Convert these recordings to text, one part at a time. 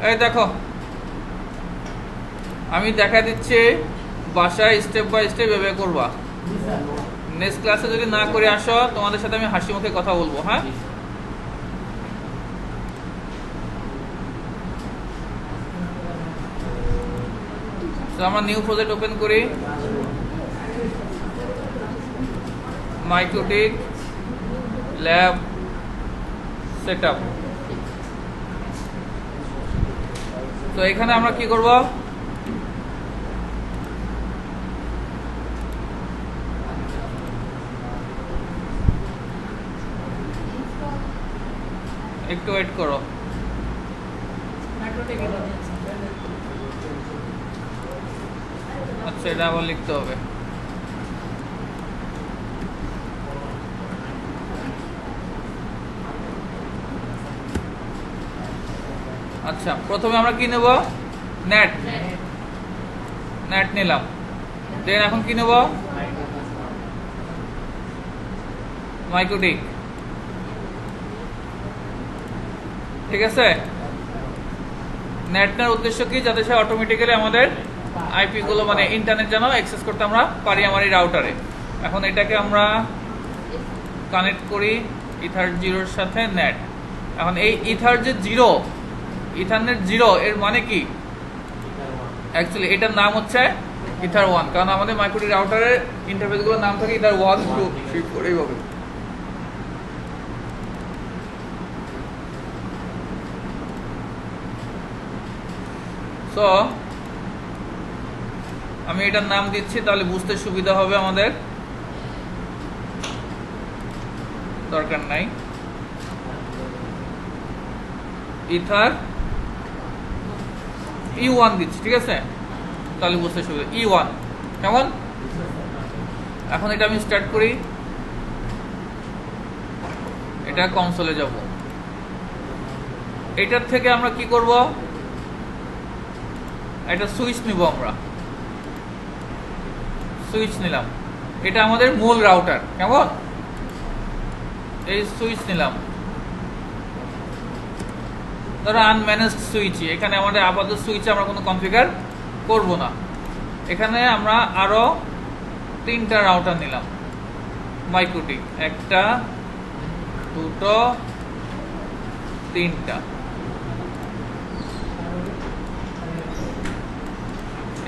এই দেখো আমি দেখা দিচ্ছি বাসায় স্টেপ বাই স্টেপ এভাবে করবা। নেক্সট ক্লাসে যদি না করে আসো তোমাদের সাথে আমি হাসি মুখে কথা বলবো। হ্যাঁ, তো আমরা নিউ প্রজেক্ট ওপেন করি, মাইক্রোটিক ল্যাব সেটআপ। তো এখানে আমরা কি করব, একটু ওয়েট করো। আচ্ছা, এটা আবার লিখতে হবে। আচ্ছা, প্রথমে আমরা কি নেব, নেট নিলাম। দেন এখন কি নেব, মাইক্রোটিক। ঠিক আছে, নেটের উদ্দেশ্য কি, যাতে সে অটোমেটিক্যালি আমাদের আইপি গুলো মানে ইন্টারনেট যেন অ্যাক্সেস করতে আমরা পারি আমার এই রাউটারে। এখন এটাকে আমরা কানেক্ট করি ইথার জিরোর সাথে নেট। এখন এই ইথার যে জিরো, ইথারনেট জিরো এর মানে কি, অ্যাকচুয়ালি এটার নাম হচ্ছে ইথার ওয়ান, কারণ আমাদের মাইক্রোটিক রাউটারের ইন্টারফেস গুলোর নাম থাকে ইথার 1 2 3 4 এইভাবে। সো আমি এটার নাম দিচ্ছি, তাহলে বুঝতে সুবিধা হবে আমাদের। দরকার নাই, ইথার E1 দিচ্ছি। ঠিক আছে, তাহলে বুঝতে সুবিধা। E1 কেমন? এখন এটা আমি স্টার্ট করি, এটা কনসোলে যাব। এটার থেকে আমরা কি করব, একটা সুইচ নিব। আমরা সুইচ নিলাম, এটা আমাদের মূল রাউটার। কেমন? এই সুইচ নিলাম, ধরো আনম্যানেজড সুইচ। এখানে আমাদের আপাতত সুইচে আমরা কোনো কনফিগার করব না। এখানে আমরা আরো 3টা রাউটার নিলাম মাইক্রোটিক, 1টা 2টো 3টা।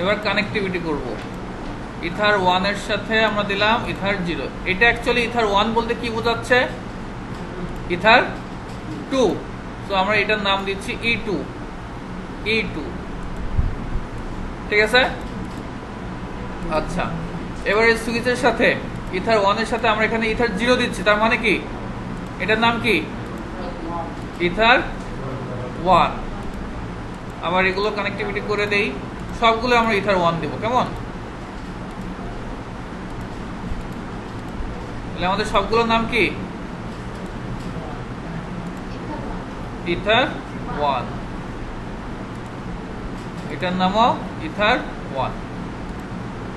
এবার কানেক্টিভিটি করব। ইথার 1 এর সাথে আমরা দিলাম ইথার 0। এটা অ্যাকচুয়ালি ইথার 1 বলতে কি বোঝাচ্ছে, ইথার 2। তো আমরা এটার নাম দিচ্ছি E2। ঠিক আছে, আচ্ছা। এবার এই সুইচের সাথে ইথার 1 এর সাথে আমরা এখানে ইথার 0 দিচ্ছি, তার মানে কি, এটার নাম কি, ইথার 1। আবার এগুলো কানেক্টিভিটি করে দেই, সবগুলো আমরা ইথার 1 দেব। কেমন? তাহলে আমাদের সবগুলোর নাম কি, ইথার 1। এটার নামও ইথার 1।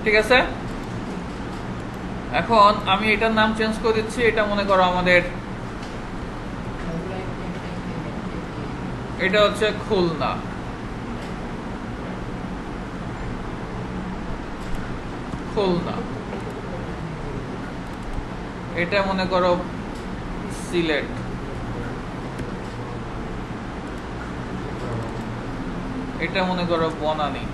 ঠিক আছে, এখন আমি এটার নাম চেঞ্জ করে দিচ্ছি। এটা মনে করো আমাদের, এটা হচ্ছে খুলনা। এটা মনে করো সিলেট। এটা মনে করো বনানী।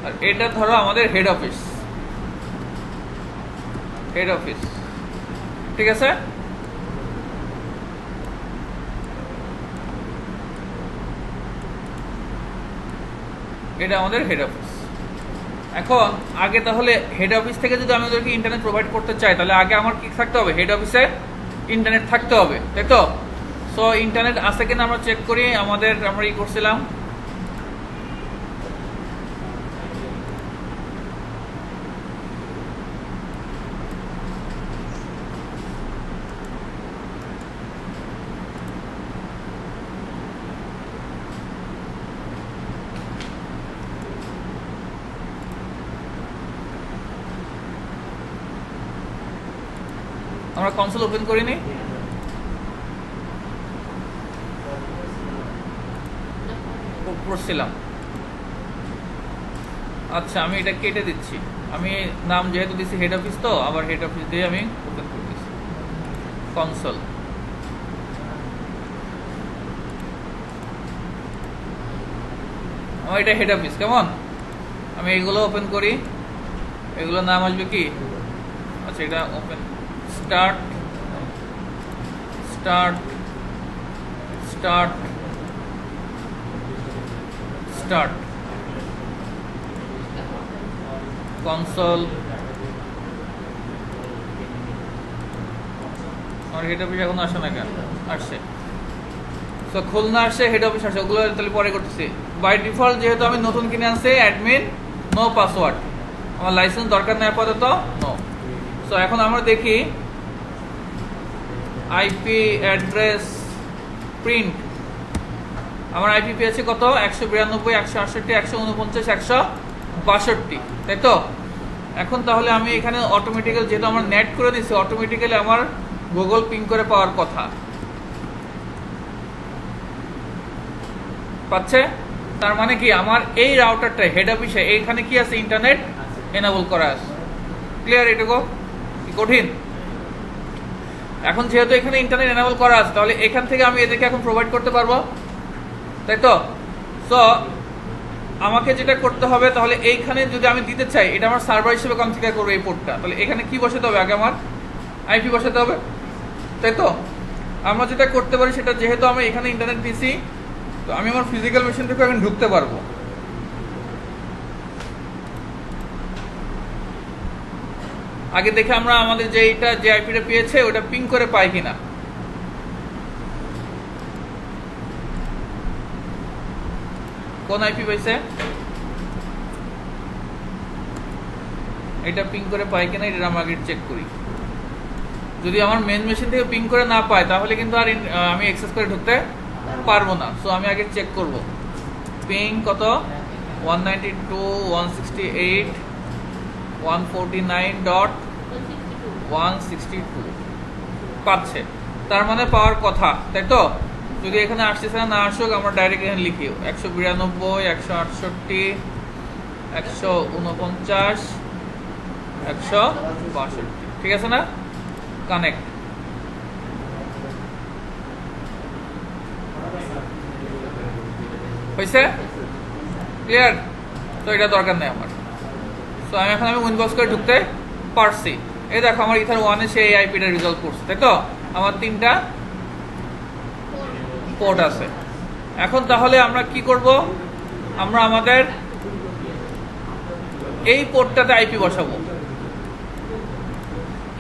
আর এটা ধরো আমাদের হেড অফিস। ঠিক আছে, এটা আমাদের হেড অফিস। এখন আগে তাহলে হেড অফিস থেকে যদি আমি ওদেরকে ইন্টারনেট প্রোভাইড করতে চাই, তাহলে আগে আমার কি থাকতে হবে, হেড অফিসে ইন্টারনেট থাকতে হবে, তাই তো? সো ইন্টারনেট আছে কিনা আমরা চেক করি। আমরা ই করছিলাম, আমরা কনসোল ওপেন করিনি। করছিলাম। আচ্ছা আমি এটা কেটে দিচ্ছি, আমি নাম যেহেতু দিচ্ছি হেড অফিস, তো আবার হেড অফিস দিয়ে আমি ওপেন করে দিচ্ছি কনসোল। আমার এটা হেড অফিস, কেমন? আমি এগুলো ওপেন করি, এগুলো নাম আসবে কি? আচ্ছা এটা open, start start start start console. আমার হেড অফিস এখন আসে না কেন? আসছে, তো খুলনা আসছে, হেড অফিস আসে, ওগুলো তাহলে পরে করতেছি। বাই ডিফল্ট যেহেতু আমি নতুন কিনে আনছি অ্যাডমিন নো পাসওয়ার্ড, আমার লাইসেন্স দরকার নেই আপাতত, নো। সো এখন আমরা দেখি আইপি অ্যাড্রেস প্রিন্ট। আমার আইপি পেয়েছে কত? 192 168 149 162, তাই তো? এখন তাহলে আমি এখানে অটোমেটিক্যালি যেহেতু আমার নেট করে দিচ্ছি, অটোমেটিক্যালি আমার গুগল পিং করে পাওয়ার কথা, পাচ্ছে। তার মানে কি আমার এই রাউটারটা হেড অফিসে এইখানে কি আছে? ইন্টারনেট এনাবল করা আছে। ক্লিয়ার? এটুকু কি কঠিন? এখন যেহেতু এখানে ইন্টারনেট এনাবল করা আছে, তাহলে এখান থেকে আমি এদেরকে এখন প্রোভাইড করতে পারবো, তাই তো? সো আমাকে যেটা করতে হবে, তাহলে এইখানে যদি আমি দিতে চাই, এটা আমার সার্ভার হিসেবে কনফিগার করবো এই পোর্টটা, তাহলে এখানে কি বসাতে হবে? আগে আমার আইপি বসাতে হবে, তাই তো? আমরা যেটা করতে পারি সেটা, যেহেতু আমি এখানে ইন্টারনেট দিছি, তো আমি আমার ফিজিক্যাল মেশিন থেকে এখন ঢুকতে পারবো। আগে দেখে আমরা আমাদের যে আইপিটা পেয়েছে ওটা পিং করে পাই কিনা। কোন আইপি পাইছে? এটা পিং করে পাই কিনা এটা আমরা আগে চেক করি। যদি আমার মেন মেশিন থেকে পিং করে না পায়, তাহলে কিন্তু আর আমি অ্যাক্সেস করে ঢুকতে পারবো না। সো আমি আগে চেক করব পিং কত, 192.168.149.162 পাচ্ছে, তার মানে পাওয়ার কথা, তাই তো? যদি এখানে আসতেছে না আসুক, আমরা ডাইরেক্ট এখানে লিখি 192 168 149 162, ঠিক আছে না? কানেক্ট। হয়েছে? ক্লিয়ার? তো এটা দরকার নেই আমার। তো আমি এখন উইনবক্স করে ঢুকতে পারছি। এই দেখো আমার ইথার 1-এ সেই আইপিটা রিজলভ করছে, তাই তো? আমার 3টা পোর্ট আছে। এখন তাহলে আমরা কি করব? আমরা আমাদের এই পোর্টটাতে আইপি বসাবো,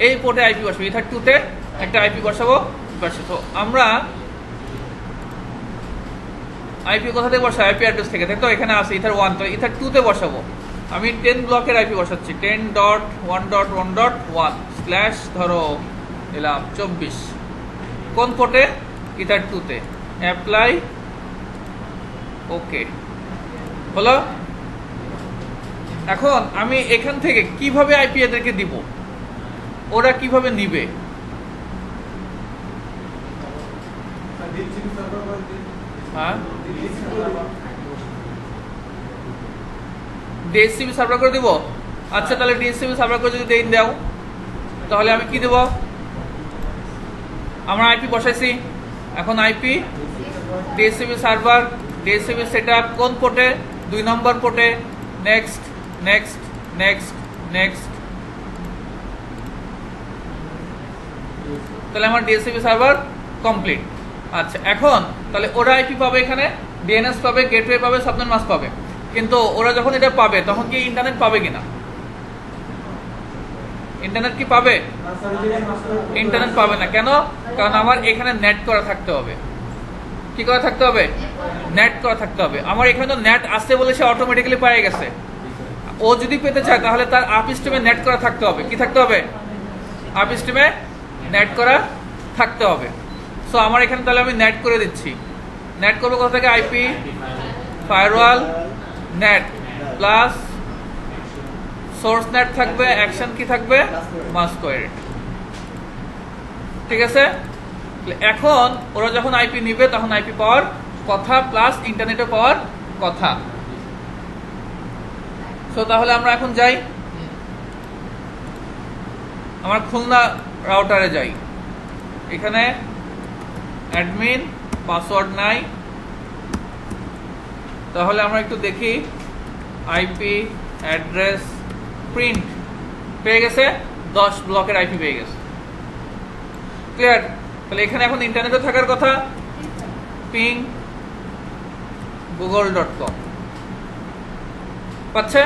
এই পোর্টে আইপি বসাবো, ইথার 2-তে একটা আইপি বসাবো। তো আমরা আইপি কোথা থেকে বসাবো? আইপি অ্যাড্রেস থেকে, তাই তো? এখানে আছে ইথার 1, তো ইথার 2-তে বসাবো। আমি 10 ব্লকের আইপি বসাচ্ছি, 10.1.1.1 স্ল্যাশ ধরো দিলাম 24। কোন পোর্টে? ইথার 2-তে। অ্যাপ্লাই, ওকে, হলো। এখন আমি এখান থেকে কিভাবে আইপি এদেরকে দিব, ওরা কিভাবে নিবে? হ্যাঁ, ডিএসসিবি সার্ভার করে দিব। আচ্ছা তাহলে ডিএসসিবি সার্ভার করে যদি দাও, তাহলে আমি কি দেব? আমরা আইপি বসাইছি, এখন IP DHCP server, DHCP setup কোন পোর্টে? 2 নম্বর পোর্টে। Next next next next. তাহলে আমার ডিএসসিবি সার্ভার কমপ্লিট। আচ্ছা এখন তাহলে ওরা আইপি পাবে, এখানে ডিএনএস পাবে, গেটওয়ে পাবে, সাবনেট মাস্ক পাবে। কিন্তু ওরা যখন এটা পাবে তখন কি ইন্টারনেট পাবে কিনা? ইন্টারনেট কি পাবে? ইন্টারনেট পাবে না। কেন? কারণ আমার এখানে নেট করা থাকতে হবে। কি করা থাকতে হবে? নেট করা থাকতে হবে। আমার এখানে তো নেট আসছে বলে সে অটোমেটিক্যালি পেয়ে গেছে। ও যদি পেতে চায় তাহলে তার আপ স্ট্রিমে নেট করা থাকতে হবে। কি থাকতে হবে? আপ স্ট্রিমে নেট করা থাকতে হবে। সো আমার এখানে তাহলে আমি নেট করে দিচ্ছি। নেট করবো কোথা থেকে? IP firewall net plus source net থাকবে, অ্যাকশন কি থাকবে? Mask query. ঠিক আছে? এখন ওরা যখন আইপি নিবে তখন আইপি পাওয়ার কথা প্লাস ইন্টারনেটে পাওয়ার কথা। তো তাহলে আমরা এখন যাই, আমার খুলনা রাউটারে যাই। এখানে অ্যাডমিন পাসওয়ার্ড নাই, তাহলে আমরা একটু দেখি। আইপি অ্যাড্রেস প্রিন্ট পেয়ে গেছে, 10 ব্লকের আইপি পেয়ে গেছে। ক্লিয়ার? তাহলে এখানে এখন ইন্টারনেটে থাকার কথা, পিং google.com পাচ্ছে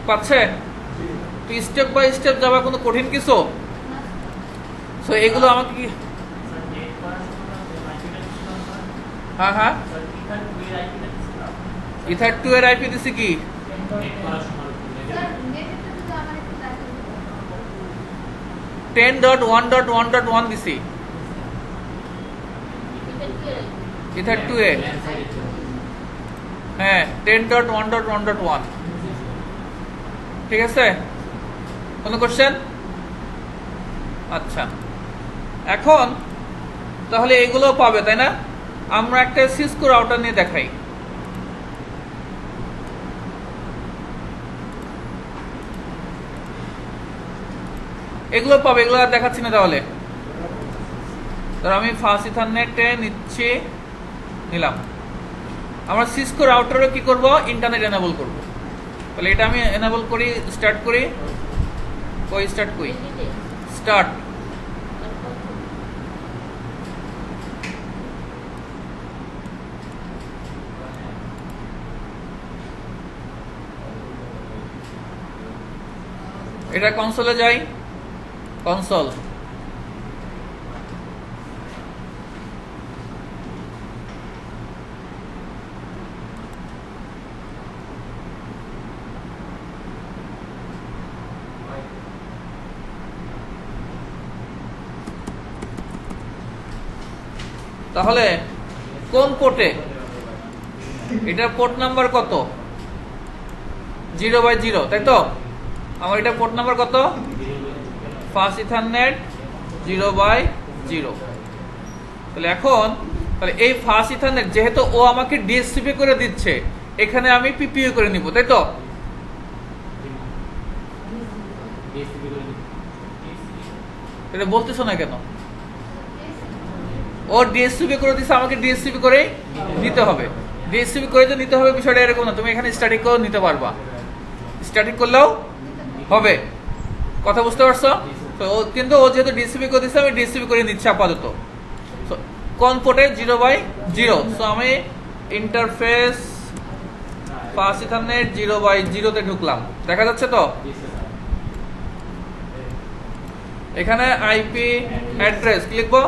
পাচ্ছে তো স্টেপ বাই স্টেপ যাওয়া কোনো কঠিন কিছু? সো এগুলো আমাকে কি, হ্যাঁ হ্যাঁ, ইথার 2 এর আইপি দিছি কি? 10.1.1.1 দিছি ইথার 2 এ। হ্যাঁ, 10.1.1.1। ঠিক আছে, কোনো কোশ্চেন? আচ্ছা, এখন তাহলে এগুলো পাবে, তাই না? আমরা একটা সিসকো রাউটার নিয়ে দেখাই। এগুলো পাবে, এগুলো আর দেখাচ্ছি না। তাহলে আমি ফাস্ট ইথারনেটে নিচ্ছি, নিলাম। আমরা সিসকো রাউটারও কি করব? ইন্টারনেট এনেবল করব। তাহলে এটা আমি এনেবল করি, স্টার্ট করি। কই স্টার্ট কই? স্টার্ট। এটা কনসোলে যাই, কনসোল। তাহলে কোন পোর্টে? এটা পোর্ট নাম্বার কত? 0/0, তাই তো? আমার এটা পোর্ট নাম্বার কত? Fast ethernet 0/0। তাহলে এখন তাহলে এই ফাস্ট ইথারনেট যেহেতু ও আমাকে ডিএসসিপি করে দিচ্ছে, এখানে আমি পিপিইউ করে নিব, তাই তো? এটা বলতেছো না কেন? ও ডিএসসিপি করে দিচ্ছে, আমাকে ডিএসসিপি করেই নিতে হবে। ডিএসসিপি করে যে নিতে হবে বিষয়টা এরকম না, তুমি এখানে স্ট্যাটিক করে নিতে পারবা, স্ট্যাটিক করলেও হবে। কথা বুঝতে পারছো? তো কিন্তু ও যেহেতু ডিএসসিপি করে দিচ্ছে, আমি ডিএসসিপি করে নিচ্ছি আপাতত। কোন পোর্টে? 0/0। সো আমি ইন্টারফেস ফাস্ট ইথারনেট 0/0 তে ঢুকলাম, দেখা যাচ্ছে তো? এখানে আইপি অ্যাড্রেস কি লিখবো?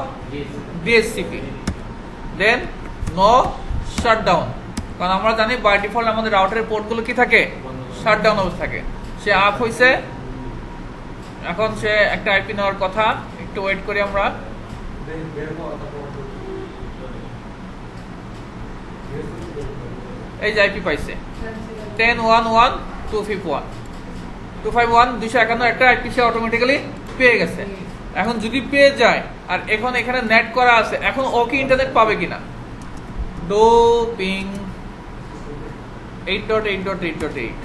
ডিএসসিপি, দেন নো শাটডাউন। কারণ আমরা জানি বাই ডিফল্ট আমাদের রাউটারের পোর্টগুলো কি থাকে? শাটডাউন অবস্থা থাকে। সে আপ হইছে, এখন সে একটা আইপি নেওয়ার কথা, একটু ওয়েট করি আমরা। এই যে আইপি পাইছে 10.1.1.251 251 একটা আইপি সে অটোমেটিক্যালি পেয়ে গেছে। এখন যদি পেয়ে যায় আর এখন এখানে নেট করা আছে, এখন ও কি ইন্টারনেট পাবে কিনা? ডো পিং 8.8.8.8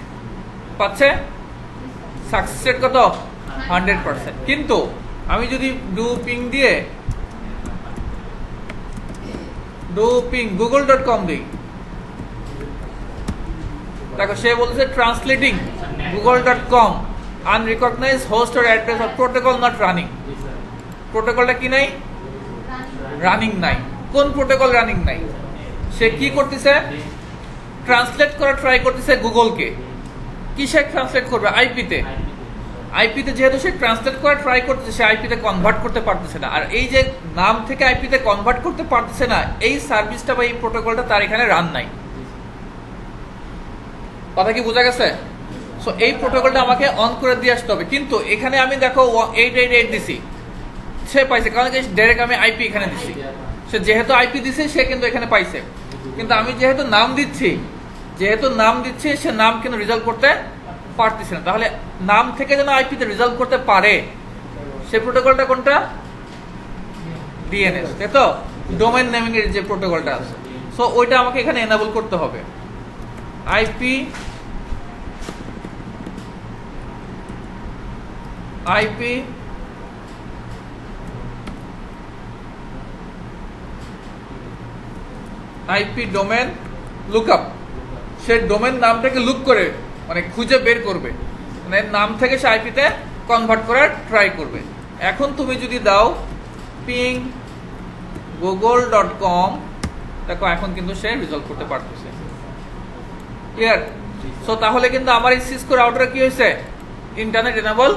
পাচ্ছে। সাকসেস রেট কত? 100%। কিন্তু আমি যদি ডু পিং দিয়ে ডু পিং google.com দিই, দেখো সে বলছে translating google.com unrecognized host or address or protocol not running. প্রোটোকলটা কি নাই? রানিং নাই। কোন প্রোটোকল রানিং নাই? সে কি করতেছে? ট্রান্সলেট করা ট্রাই করতেছে গুগলকে। কিসে ট্রান্সলেট করবে? আইপিতে। আইপিতে যেহেতু সে ট্রান্সলেট করা ট্রাই করতেছে, সে আইপিতে কনভার্ট করতে পারতেছে না। আর এই যে নাম থেকে আইপিতে কনভার্ট করতে পারতেছে না, এই সার্ভিসটা বা এই প্রোটোকলটা তার এখানে রান নাই। কথা কি বোঝা গেছে? সো এই প্রোটোকলটা আমাকে অন করে দিয়ে আসতে হবে। কিন্তু এখানে আমি দেখো 888 দিছি, সে পাইছে, কারণ ডাইরেক্ট আমি আইপি এখানে দিছি। সে যেহেতু আইপি দিছে, সে কিন্তু এখানে পাইছে। কিন্তু আমি যেহেতু নাম দিচ্ছি, সে নাম কিন্তু রিজলভ করতে পারতেছে না। তাহলে নাম থেকে যেন আইপিতে রিজলভ করতে পারে, সে প্রোটোকলটা কোনটা? ডিএনএস, তাই তো? ডোমেইন নেমিং এর যে প্রোটোকলটা আছে, সো ওইটা আমাকে এখানে এনাবল করতে হবে। IP IP IP domain lookup, সে ডোমেন নামটাকে লুক করে মানে খুঁজে বের করবে, মানে নাম থেকে সে আইপিতে কনভার্ট করার ট্রাই করবে। এখন তুমি যদি দাও পিং google.com, দেখো এখন কিন্তু সে রিজলভ করতে পারতেছে। ক্লিয়ার? সো তাহলে কিন্তু আমার এই সিসকো রাউটারে কি হয়েছে, ইন্টারনেট এনেবল।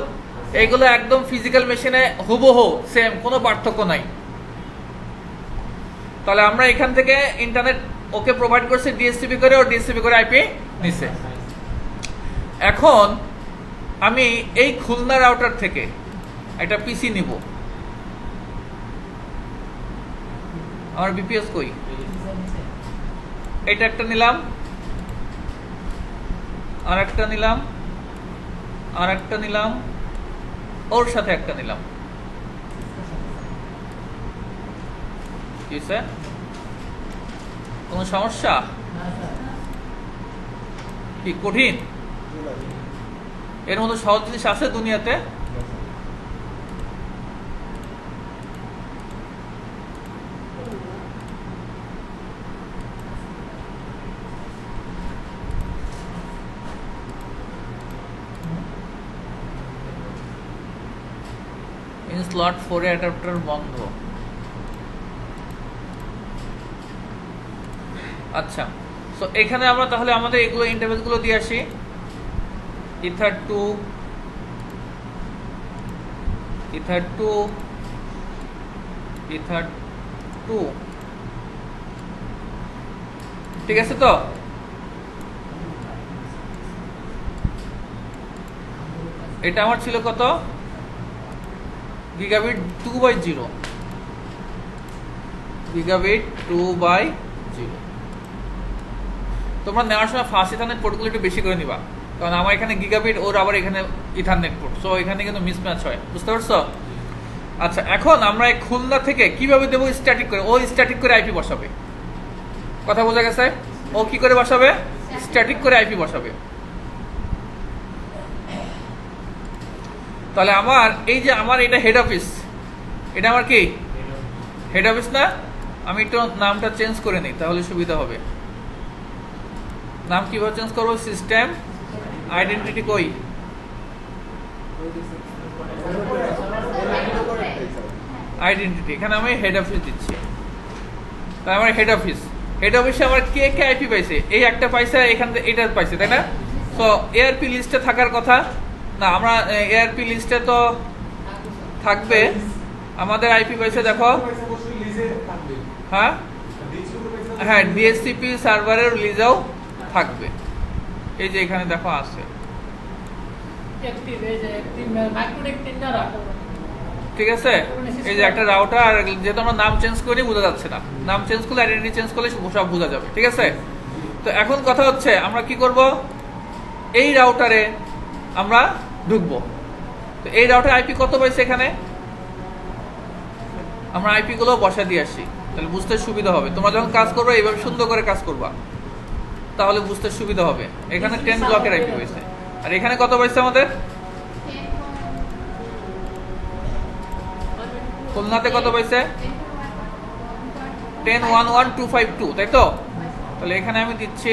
এইগুলো একদম ফিজিক্যাল মেশিনে হুবহু সেম, কোনো পার্থক্য নাই। তাহলে আমরা এখান থেকে ইন্টারনেট ওকে প্রোভাইড করছি ডিএসসিপি করে, ও ডিএসসিপি করে আইপি নিছে। এখন আমি এই খুলনা রাউটার থেকে একটা পিসি নিব, আমার বিপিএস কই, এটা একটা নিলাম, আর একটা নিলাম, আর একটা নিলাম, ওর সাথে একটা নিলাম। কি স্যার, কোনো সমস্যা কি, কঠিন? এর মতো সহজ জিনিস আছে দুনিয়াতে? স্লট 4 অ্যাডাপ্টার বন্ধ। আচ্ছা, সো এখানে আমরা তাহলে আমাদের এগুলো ইন্টারফেস গুলো দিয়ে আসি। ইথার 2, ইথার 2, ইথার 2, ঠিক আছে তো? এটা আমার ছিল কত, গিগাবিট 2/0, গিগাবিট 2/0। তোমরা নেওয়ার সময় ফার্স্ট ইথারনেট পোর্টগুলো একটু বেশি করে নিবা, কারণ আমার এখানে গিগাবিট, ওর আবার এখানে ইথারনেট পোর্ট, সো এখানে কিন্তু মিসম্যাচ হয়, বুঝতে পারছো? আচ্ছা, এখন আমরা এই খুলনা থেকে কিভাবে দেবো, স্ট্যাটিক করে। ও স্ট্যাটিক করে আইপি বসাবে, কথা বোঝা গেছে? ও কি করে বসাবে, স্ট্যাটিক করে আইপি বসাবে। তাহলে আমার এই যে আমার এটা হেড অফিস, এটা আমার কি হেড অফিস না? আমি একটু নামটা চেঞ্জ করে নিই, তাহলে সুবিধা হবে। নাম কিভাবে চেঞ্জ করবো, সিস্টেম আইডেন্টিটি কই, আইডেন্টিটি, এখানে আমি হেড অফিস দিচ্ছি। তাই আমার হেড অফিস, হেড অফিসে আমার কে কে আইপি পাইছে, এই একটা পাইছে, এখান থেকে এটা পাইছে, তাই না? তো এআরপি লিস্টে থাকার কথা না, আমরা এআরপি লিস্টে তো থাকবে। আমাদের আইপি পাইছে দেখো, হ্যাঁ হ্যাঁ, ডিএসসিপি সার্ভারের লিজেও থাকবে, এই যে এখানে দেখো আছে, ঠিক আছে? এই যে একটা রাউটার, আর যেহেতু আমরা নাম চেঞ্জ করি বোঝা যাচ্ছে না, নাম চেঞ্জ করলে আইডেন্টিটি চেঞ্জ করলে সব বোঝা যাবে, ঠিক আছে? তো এখন কথা হচ্ছে আমরা কি করব, এই রাউটারে আমরা ঢুকবো। তো এই রাউটার আইপি কত পাইছে, এখানে আমরা আইপি গুলো বসা দিয়ে আসি, তাহলে বুঝতে সুবিধা হবে। তোমরা যখন কাজ করবে এইভাবে সুন্দর করে কাজ করবা, তাহলে বুঝতে সুবিধা হবে। এখানে 10 ব্লকের আইপি পাইছে, আর এখানে কত পাইছে আমাদের, খুলনাতে কত পাইছে, 10.1.1.252, তাই তো? তাহলে এখানে আমি দিচ্ছি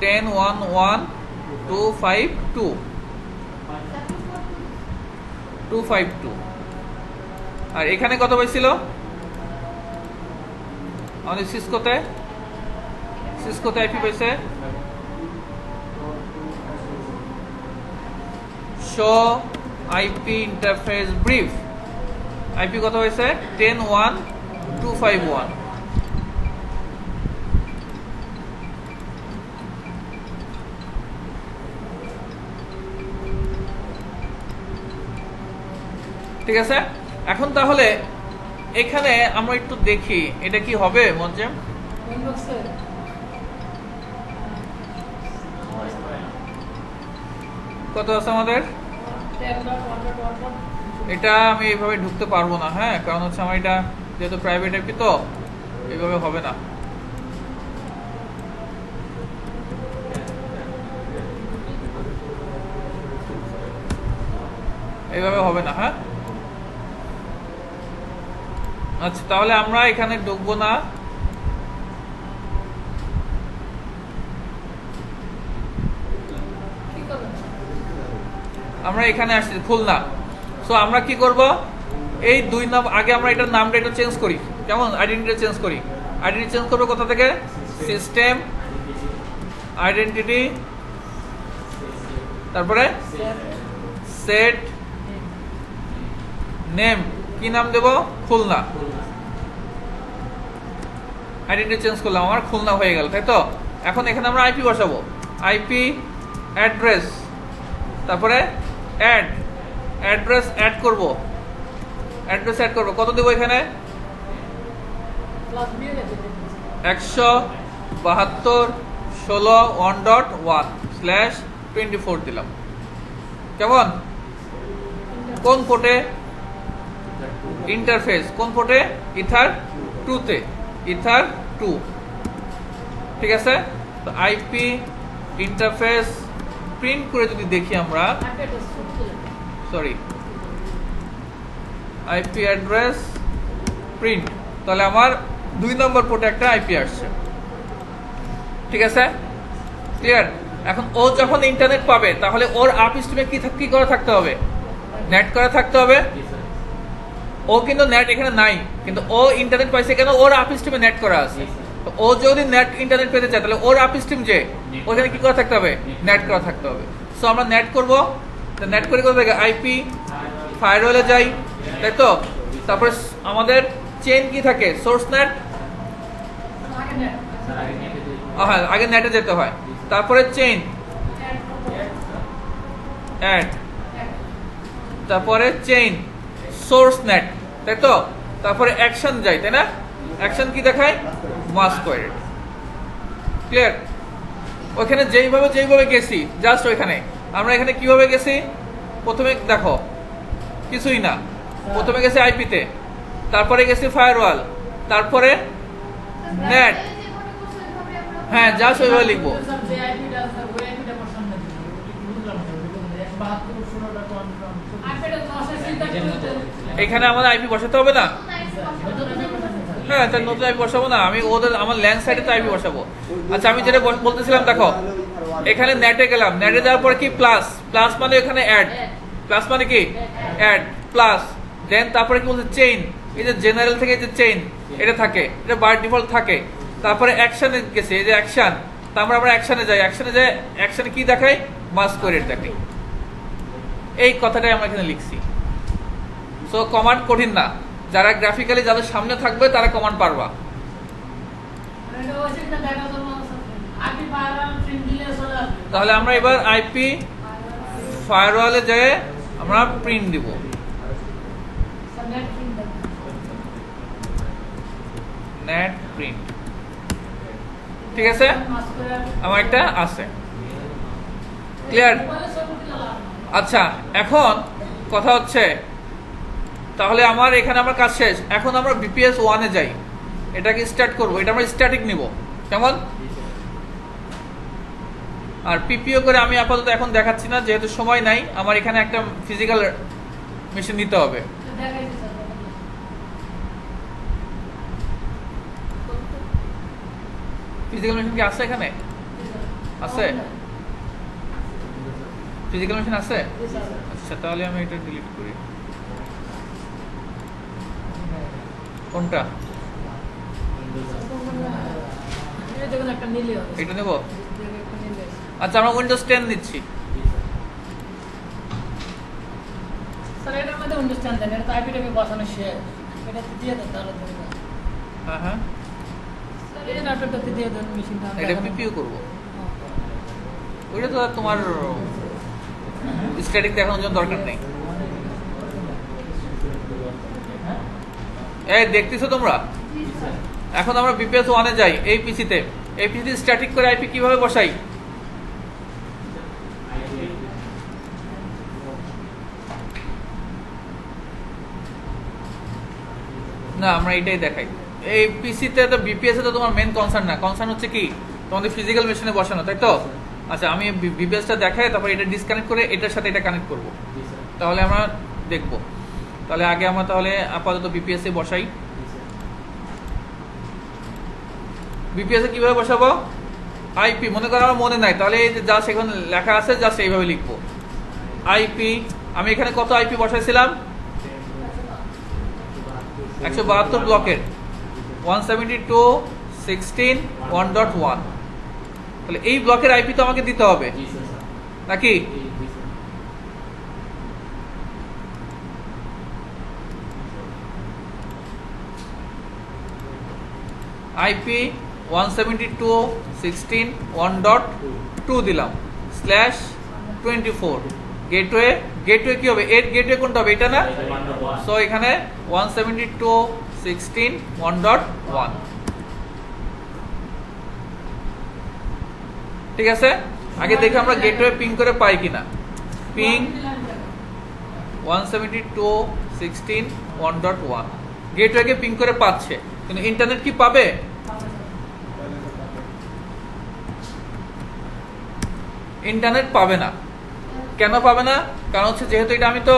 10.1.1.252, আর এখানে কত পাইছিল আমাদের সিসকোতে, সিসকোতে আইপি পাইছে show IP interface brief, IP কত হয়েছে 10.1.251। ঠিক আছে? এখন তাহলে এখানে আমরা একটু দেখি এটা কি হবে। মঞ্জেম কত আছে আমাদের, এটা আমি এইভাবে ঢুকতে পারবো না, হ্যাঁ, কারণ হচ্ছে আমার এটা যেহেতু প্রাইভেট আইপি তো এইভাবে হবে না। এইভাবে হবে না। হ্যাঁ, আচ্ছা, তাহলে আমরা এখানে ঢুকবো না। আমরা এখানে আসছি খুলনা। সো আমরা কি করব, এই 2 নাম আগে আমরা এটার নামটা একটু চেঞ্জ করি। কেমন? আইডেন্টিটি চেঞ্জ করি। আইডেন্টিটি চেঞ্জ করবো কোথা থেকে? সিস্টেম আইডেন্টিটি, তারপরে সেট নেম। কি নাম দেব? খুলনা। আইডেন্টিটি চেঞ্জ করলাম, আমার খুলনা হয়ে গেল, তাই তো? এখন এখানে আমরা আইপি বসাবো, আইপি অ্যাড্রেস, তারপরে অ্যাড্রেস অ্যাড করব। অ্যাড্রেস অ্যাড করব, কত দেব এখানে? 172.16.1.1/24 দিলাম। কেমন? কোন পোর্টে? ইন্টারফেস কোন পোর্টে? ইথার 2 তে, ইথার 2। ঠিক আছে, তো আইপি ইন্টারফেস প্রিন্ট করে যদি দেখি আমরা, সরি, আইপি অ্যাড্রেস প্রিন্ট, তাহলে আমার 2 নম্বর পোর্টে একটা আইপি আসছে। ঠিক আছে, ক্লিয়ার? এখন ও যখন ইন্টারনেট পাবে তাহলে ওর আপ স্ট্রিমে কি করা থাকতে হবে? নেট করা থাকতে হবে। ও কিন্তু নেট এখানে নাই, কিন্তু ও ইন্টারনেট পাইছে কেন? ওর আপ স্ট্রিমে নেট করা আছে। তো ও যদি নেট ইন্টারনেট পেতে চায় তাহলে ওর আপ স্ট্রিম যে ওখানে কি করা থাকতে হবে? নেট করা থাকতে হবে। সো আমরা নেট করব, নেট করে কোথা থেকে? আইপি ফায়ারওয়ালে যাই, তাই তো? তারপরে আমাদের চেইন কি থাকে? Source net. হ্যাঁ, আগে নেটে যেতে হয়, তারপরে চেইন অ্যাড, তারপরে চেইন সোর্স নেট, তাই তো? তারপরে অ্যাকশন যাই, তাই না? অ্যাকশন কি দেখায়? Mask query. ক্লিয়ার? ওখানে যেইভাবে গেছি, জাস্ট ওইখানে আমরা এখানে কিভাবে গেছি? প্রথমে দেখো কিছুই না, প্রথমে গেছি আইপিতে, তারপরে গেছি ফায়ারওয়াল, তারপরে নেট। হ্যাঁ, জাস্ট ওইভাবে লিখবো। এখানে আমাদের আইপি বসাতে হবে না? হ্যাঁ, তাই নতুন আইপি বসাবো না, আমি আমার ল্যান্ড সাইডে তো আইপি বসাবো। আচ্ছা, আমি যেটা বলতেছিলাম, দেখো এখানে নেটে গেলাম, নেটে যাওয়ার পরে কি প্লাস, প্লাস মানে এখানে অ্যাড, প্লাস মানে কি অ্যাড প্লাস, দেন তারপরে কি বলছে? চেইন। এই যে জেনারেল থেকে যে চেইন এটা থাকে, এটা বাই ডিফল্ট থাকে। তারপরে অ্যাকশনে গেছে, এই যে অ্যাকশন, তারপরে আমরা অ্যাকশনে যাই, অ্যাকশনে কি দেখাই? মাস্ক কোয়েরি দেখাই। এই কথাটাই আমরা এখানে লিখছি। সো কমান্ড কঠিন না, যারা গ্রাফিক্যালি যাদের সামনে থাকবে তারা কমান্ড পারবা। তাহলে আমরা এবার আইপি ফায়ারওয়ালে যেয়ে আমরা প্রিন্ট দিব। নেট প্রিন্ট, ঠিক আছে? আমার একটা আছে। ক্লিয়ার? আচ্ছা, এখন কথা হচ্ছে, তাহলে আমার এখানে আমার কাজ শেষ। এখন আমরা বিপিএস 1 এ যাই, এটাকে স্টার্ট করব। এটা আমরা স্ট্যাটিক নিব, কেমন? আর পিপিও করে আমি আপাতত এখন দেখাচ্ছি না, যেহেতু সময় নাই। আমার এখানে একটা ফিজিক্যাল মেশিন নিতে হবে। ফিজিক্যাল মেশিন কি আছে এখানে? আছে? ফিজিক্যাল মেশিন আছে? আচ্ছা, তাহলে আমি এটা ডিলিট করি। কোনটা? এটা নেব। আচ্ছা, আমরা উইন্ডোজ 10 নিচ্ছি। হ্যাঁ হ্যাঁ, এটা পিপিও করবো। ওইটা তো আর তোমার স্ট্যাটিক দেখানোর জন্য দরকার নেই। এই দেখতেছো তোমরা? এখন আমরা বিপিএস 1 এ যাই। এই পিসিতে স্ট্যাটিক করে আইপি কিভাবে বসাই? না, আমরা এটাই দেখাই। এই পিসিতে তো বিপিএস তো তোমার মেন কনসার্ন না, কনসার্ন হচ্ছে কি তোমাদের ফিজিক্যাল মেশিনে বসানো, তাই তো? আচ্ছা, আমি বিপিএসটা দেখাই, তারপর এটা ডিসকানেক্ট করে এটার সাথে এটা কানেক্ট করব, তাহলে আমরা দেখব। তাহলে আগে আমরা তাহলে আপাতত বিপিএস এ বসাই। বিপিএস এ কিভাবে বসাবো? আইপি মনে করো আমার মনে নাই, তাহলে এই যে যা সেখানে লেখা আছে জাস্ট এইভাবে লিখবো আইপি। আমি এখানে কত আইপি বসাইছিলাম? 172 ব্লকের 172.16.1.1। তাহলে এই ব্লকের আইপি তো আমাকে দিতে হবে নাকি? আইপি 172.16.1.2 দিলাম /24। গেটওয়ে, গেটওয়ে কি হবে? এর গেটওয়ে কোনটা হবে? এটা না? সো এখানে 172.16.1.1। ঠিক আছে, আগে দেখে আমরা গেটওয়ে পিং করে পাই কিনা। পিং 172.16.1.1 গেটওয়েকে পিং করে পাচ্ছে, কিন্তু ইন্টারনেট কি পাবে? ইন্টারনেট পাবে না। কেন পাবে না? কারণ হচ্ছে যেহেতু এটা আমি তো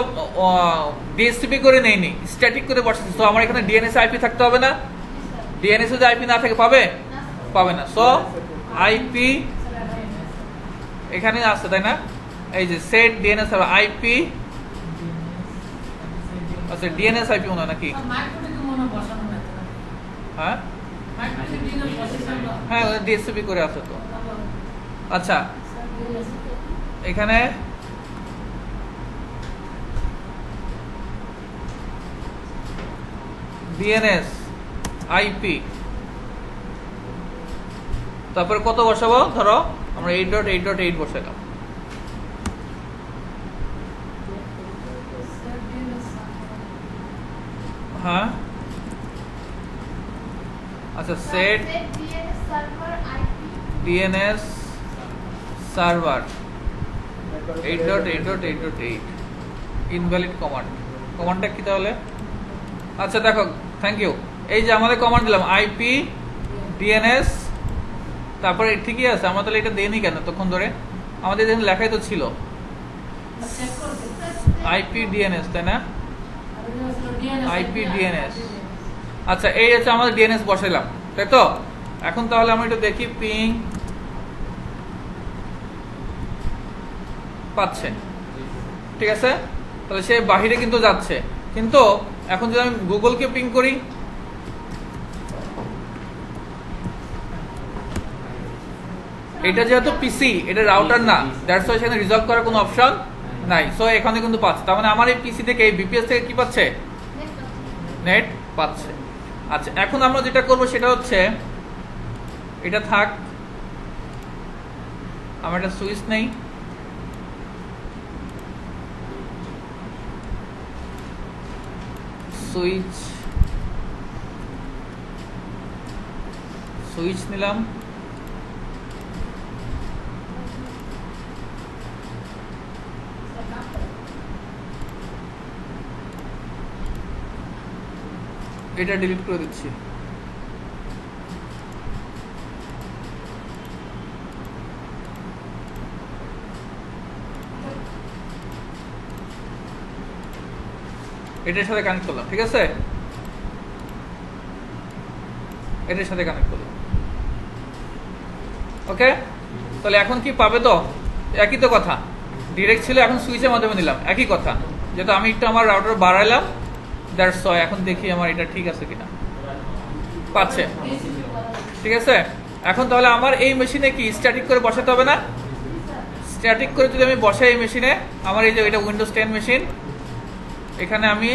ডিএসসিপি করে নেইনি, স্ট্যাটিক করে বসাচ্ছি, তো আমার এখানে ডিএনএস আইপি থাকতে হবে না? ডিএনএস যদি আইপি না থাকে পাবে? পাবে না। সো আইপি এখানে আসছে, তাই না? এই যে সেট ডিএনএস আইপি, আচ্ছা ডিএনএস আইপি মনে হয় নাকি? হ্যাঁ হ্যাঁ, ডিএসসিপি করে আছে তো। আচ্ছা, এখানে ডিএনএস আইপি, তারপরে কত বসাবো? ধরো আমরা 8.8.8 বসাইলাম। হ্যাঁ আচ্ছা, set DNS server 8.8.8.8 invalid command. কমান্ডটা কি তাহলে? আচ্ছা দেখো, থ্যাংক ইউ। এই যে আমাদের কমান্ড দিলাম আইপি ডিএনএস, তারপরে ঠিকই আছে। আমরা তাহলে এটা দেইনি কেন তখন ধরে? আমাদের এখানে লেখাই তো ছিল আইপি ডিএনএস, তাই না? IP DNS. আচ্ছা, এই হচ্ছে আমাদের ডিএনএস বসাইলাম, তাই তো? এখন তাহলে আমরা একটু দেখি পিং পাচ্ছে, ঠিক আছে? তাহলে সে বাহিরে কিন্তু যাচ্ছে, কিন্তু এখন যদি আমি গুগলকে পিং করি, এটা যেহেতু পিসি, এটা রাউটার না, দ্যাটস ওয়াই সেখানে রিজলভ করার কোনো অপশন নাই। সো এখানে কিন্তু পাচ্ছে, তার মানে আমার এই পিসি থেকে, এই বিপিএস থেকে কি পাচ্ছে? নেট পাচ্ছে। আচ্ছা, এখন আমরা যেটা করব সেটা হচ্ছে, এটা থাক, আমার একটা সুইচ নেই, সুইচ নিলাম। এটা ডিলিট করে দিচ্ছি। এটার সাথে কানেক্ট করলাম, ঠিক আছে? এটার সাথে কানেক্ট করলাম, ওকে। তাহলে এখন কি পাবে? তো একই তো কথা, ডিরেক্ট ছিল, এখন সুইচের মাধ্যমে নিলাম, একই কথা। যেহেতু আমি একটু আমার রাউটার বাড়াইলাম, দ্যাটস ওয়াই। এখন দেখি আমার এটা ঠিক আছে কিনা, পাচ্ছে, ঠিক আছে। এখন তাহলে আমার এই মেশিনে কি স্ট্যাটিক করে বসাতে হবে না? স্ট্যাটিক করে যদি আমি বসাই এই মেশিনে, আমার এই যে এটা উইন্ডোজ 10 মেশিন, এখানে আমি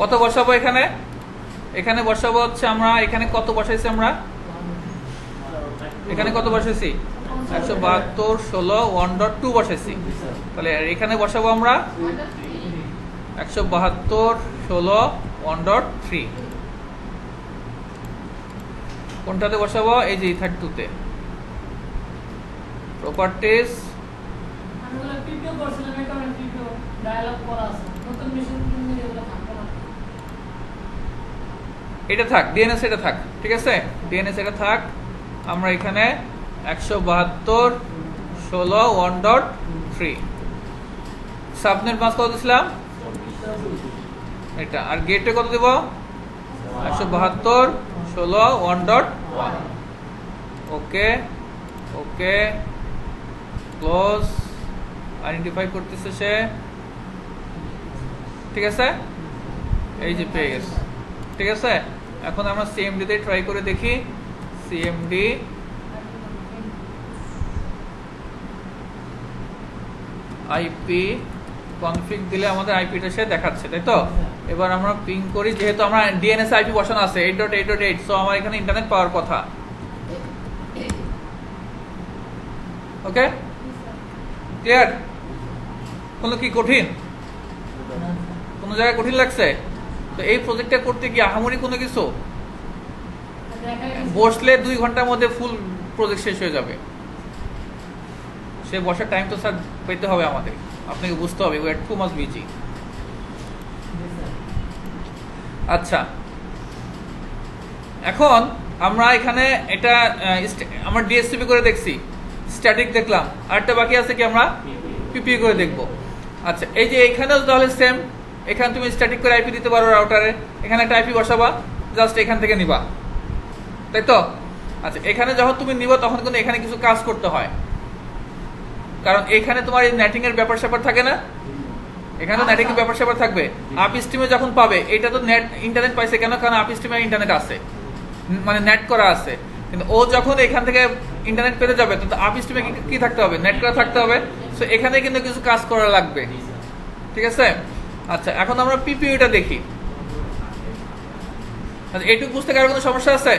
কত বসাবো? এখানে এখানে বসাবো হচ্ছে, আমরা এখানে কত বসাইছি? আমরা এখানে কত বসাইছি? 172.16.1.2 বসাইছি। তাহলে এখানে বসাবো আমরা 172.16.1.3। কোনটাতে বসাবো? এই যে ইথার 2 তে। প্রপার্টিজ আমরা পিপিও করছিলাম, এটা মানে পিপিও ডায়ালগ করা আছে, নতুন মেশিন কিনলে এগুলো থাকবে না। এটা থাক, ডিএনএস এটা থাক, ঠিক আছে, ডিএনএস এটা থাক। আমরা এখানে 172.16 1.3 সাবনেট মাস কত দিছিলাম এটা, আর গেটে কত দেব 172.16 1.1। ওকে ওকে ক্লোজ, আইডেন্টিফাই করতেছে সে, ঠিক আছে, এই যে পেয়ে গেছে, ঠিক আছে। এখন আমরা সিএমডি তে ট্রাই করে দেখি। সিএমডি আইপি কনফিগ দিলে আমাদের আইপিটা সে দেখাচ্ছে, তাই তো। এবার আমরা পিং করি, যেহেতু আমরা ডিএনএস আইপি বসানো আছে 8.8.8, সো আমার এখানে ইন্টারনেট পাওয়ার কথা। Okay clear? কোনো কি কঠিন, কোনো জায়গায় কঠিন লাগছে? তো এই প্রজেক্টটা করতে গিয়ে আহামরি কোনো কিছু বসলে 2 ঘন্টার মধ্যে ফুল প্রজেক্ট শেষ হয়ে যাবে। সে বসার টাইম তো স্যার পেতে হবে আমাদের, আপনাকে বুঝতে হবে we are too much busy. আচ্ছা, এখন আমরা এখানে এটা আমরা ডিএসসিপি করে দেখছি, স্ট্যাটিক দেখলাম, আরেকটা বাকি আছে কি আমরা পিপি করে দেখব। আচ্ছা, এই যে এখানেও তাহলে সেম, এখানে তুমি স্ট্যাটিক করে আইপি দিতে পারো রাউটারে, এখানে একটা আইপি বসাবা, জাস্ট এখান থেকে নিবা, তাই তো। আচ্ছা, এখানে যখন তুমি নিবা তখন কিন্তু এখানে কিছু কাজ করতে হয়, কারণ এখানে তোমার এই নেটিং এর ব্যাপার স্যাপার থাকে না, এখানে নেটিং এর ব্যাপার স্যাপার থাকবে। আপ স্ট্রিমে যখন পাবে, এটা তো নেট ইন্টারনেট পাইছে কেন, কারণ আপ স্ট্রিমে ইন্টারনেট আছে, মানে নেট করা আছে। কিন্তু ও যখন এখান থেকে ইন্টারনেট পেতে যাবে, তো আপ স্ট্রিমে কি থাকতে হবে, নেট করা থাকতে হবে। সো এখানে কিন্তু কিছু কাজ করা লাগবে, ঠিক আছে। আচ্ছা, এখন আমরা পিপিইউটা দেখি। আচ্ছা, এইটুকু বুঝতে কারো কোনো সমস্যা আছে?